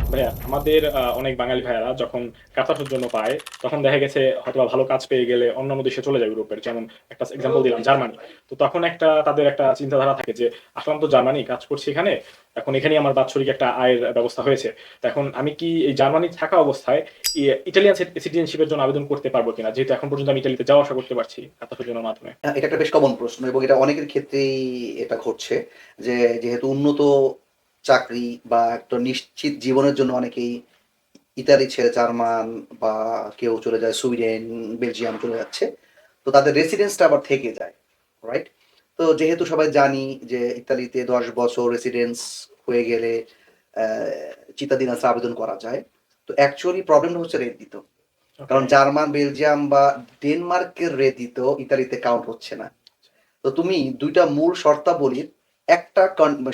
ভাইয়া আমাদের অনেক বাঙালি ভাইয়ারা যখন কাতারের জন্য পায়, তখন দেখা গেছে হয়তোবা ভালো কাজ পেয়ে গেলে অন্যান্য দেশে চলে যায় ইউরোপের। যেমন একটা এক্সাম্পল দিলাম জার্মানি। তো তখন তাদের একটা চিন্তাধারা থাকে যে, আসলাম তো জার্মানি, কাজ করছি এখানে। এখন এখানেই আমার বাৎসরিক একটা আয়ের ব্যবস্থা হয়েছে। তো এখন আমি কি এই জার্মানি থাকা অবস্থায় ইটালিয়ান সিটিজেনশিপের জন্য আবেদন করতে পারবো কিনা? যেহেতু এখন পর্যন্ত আমি ইতালিতে যাওয়া আসা করতে পারছি কাতারের জন্য মাধ্যমে। এটা একটা বেশ কমন প্রশ্ন এবং এটা অনেকের ক্ষেত্রেই এটা ঘটছে যে যেহেতু উন্নত চাকরি বা একটা নিশ্চিত জীবনের জন্য অনেকেই ইতালি ছেড়ে জার্মান বা কেউ চলে যায় সুইডেন, বেলজিয়াম চলে যাচ্ছে। তো তাদের রেসিডেন্সটা আবার থেকে যায়, রাইট? তো যেহেতু সবাই জানি যে ইতালিতে 10 বছর রেসিডেন্স হয়ে গেলে চিতাদিনাসে আবেদন করা যায়। তো অ্যাকচুয়ালি প্রবলেমটা হচ্ছে রেট দিত, ওকে। কারণ জার্মান, বেলজিয়াম বা ডেনমার্কের রেট দিত ইতালিতে কাউন্ট হচ্ছে না। তো তুমি ২ টা মূল শর্তাবলীর একটা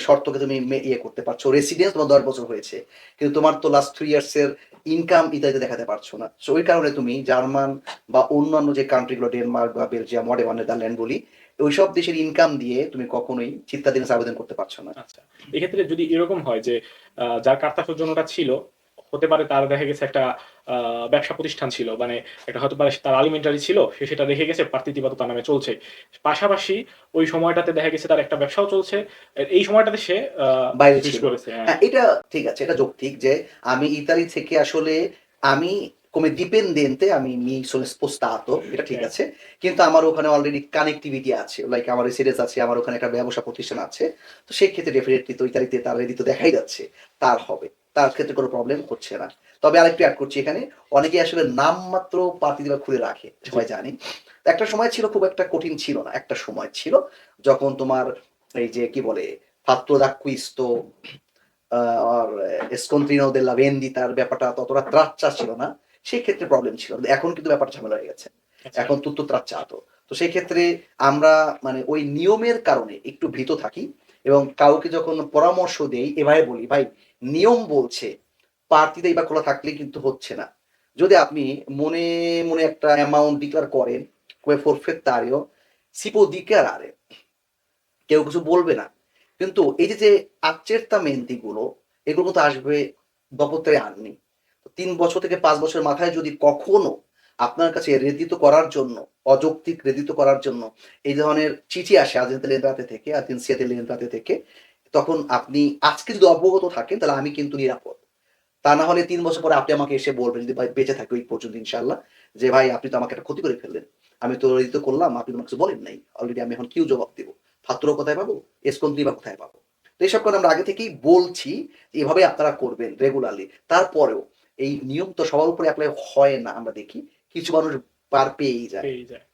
শর্তকে তুমি ইয়ে করতে পারছো। রেসিডেন্স তোমার ১০ বছর হয়েছে। কিন্তু তোমার তো লাস্ট 3 ইয়ার্স এর ইনকাম ইতালিতে দেখাতে পারছো না। সো ওই কারণে তুমি জার্মান বা অন্যান্য যে কান্ট্রি গুলো ডেনমার্ক বা বেলজিয়াম হোয়াটএভার নেদারল্যান্ড বলি, ওইসব দেশের ইনকাম দিয়ে তুমি কখনোই চিত্তাদিনাসে আবেদন করতে পারছো না। আচ্ছা। এক্ষেত্রে যদি এরকম হয় যে যার কার্তা জন্যটা ছিল, হতে পারে তার দেখা গেছে একটা ব্যবসা প্রতিষ্ঠান ছিল। মানে একটা হতে পারে তার আলিমেন্টারি ছিল, সে সেটা রেখে গেছে, পার্থিতিবাদ তার নামে চলছে। পাশাপাশি ওই সময়টাতে দেখা গেছে তার একটা ব্যবসাও চলছে। এই সময়টাতে সে বাইরে সুইচ ছিল। করেছে। হ্যাঁ। হ্যাঁ, এটা ঠিক আছে। এটা যৌক্তিক যে আমি ইতালি থেকে আসলে আমি come dipendente mi sono spostato, এটা ঠিক হ্যাঁ। আছে। কিন্তু আমার ওখানে অলরেডি কানেক্টিভিটি আছে। লাইক আমার রেসিডেন্স আছে, আমার ওখানে একটা ব্যবসা প্রতিষ্ঠান আছে। তো সেক্ষেত্রে ডেফিনিটলি তো ইতালিতে তার রেডি তো দেখাই যাচ্ছে। তার হবে। তার ক্ষেত্রে কোনো প্রবলেম হচ্ছে না। তবে আরেকটু এড করছি এখানে। অনেকেই আসলে নামমাত্র পার্থিবা খুলে রাখে। জি। সবাই জানি। একটা সময় ছিল খুব একটা কঠিন ছিল না। একটা সময় ছিল যখন তোমার এই যে কি বলে fatto d'acquisto আর scontrino della venditaর ব্যাপারটা ততটা ত্রাচ্ছা ছিল না। সেক্ষেত্রে প্রবলেম ছিল। এখন কিন্তু ব্যাপারটা ঝামেলা হয়ে গেছে। আচ্ছা। এখন tutto tracciato। তো সেই ক্ষেত্রে আমরা মানে ওই নিয়মের কারণে একটু ভীত থাকি এবং কাউকে যখন পরামর্শ দেই এভাবে বলি, "ভাই নিয়ম বলছে প্রার্থীদের এবার খোলা থাকলেই কিন্তু হচ্ছে না। যদি আপনি মনে, মনে একটা অ্যামাউন্ট ডিক্লেয়ার করেন, come forfettario, si può dichiarare। কেউ কিছু বলবে না। কিন্তু এই যে accertamenti গুলো, এগুলো কিন্তু আসবে দপ্তরে আননি। ৩ বছর থেকে ৫ বছরের মাথায় যদি কখনো আপনার কাছে রেদিত করার জন্য, অযৌক্তিক রেদিত করার জন্য এই ধরনের চিঠি আসে Agenzia delle Entrate থেকে, Agenzia delle Entrate থেকে, তখন আপনি আজকে যদি অবগত থাকেন তাহলে আমি কিন্তু নিরাপদ। তা না হলে ৩ বছর পরে আপনি আমাকে এসে বলবেন যদি ভাই বেঁচে থাকি ওই পর্যন্ত ইনশাআল্লাহ, যে ভাই আপনি তো আমাকে একটা ক্ষতি করে ফেললেন। আমি তো এই তো করলাম, আপনি তো আমাকে কিছু বলেন নাই। অলরেডি আমি এখন কি জবাব দিব? ফাত্তুরও কোথায় পাবো? এসকোন্ত্রি বা কোথায় পাবো? তো এইসব কারণে আমরা আগে থেকেই বলছি যে এভাবে আপনারা করবেন রেগুলারলি। তারপরেও এই নিয়ম তো সবার উপরে এপ্লাই হয় না আমরা দেখি। কিছু মানুষ পার পেয়েই যায়। পেয়ে যায়।